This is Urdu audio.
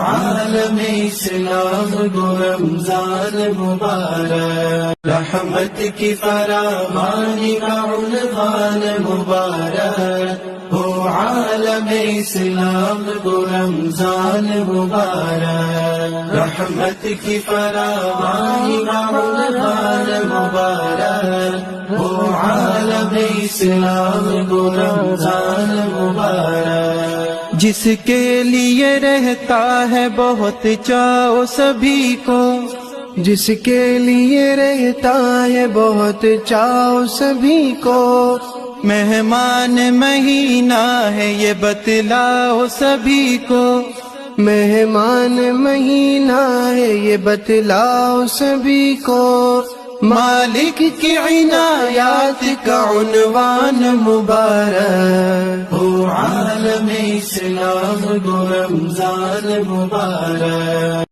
عالم اسلام گو رمضان مبارک، رحمت کی فراوانی کا عنوان مبارک، ہو عالم اسلام گو رمضان مبارک، رحمت کی فراوانی کا عنوان مبارک، ہو عالم اسلام گو رمضان مبارک، جس کے لیے رہتا ہے بہت چاؤ سبھی کو، جس کے لیے رہتا ہے بہت چاؤ سبھی کو، مہمان مہینہ ہے یہ بتلاؤ سبھی کو، مہمان مہینہ ہے یہ بتلاؤ سبھی کو، مالک کی عنایات کا عنوان مبارک، ہو عالم اسلام گو رمضان مبارک۔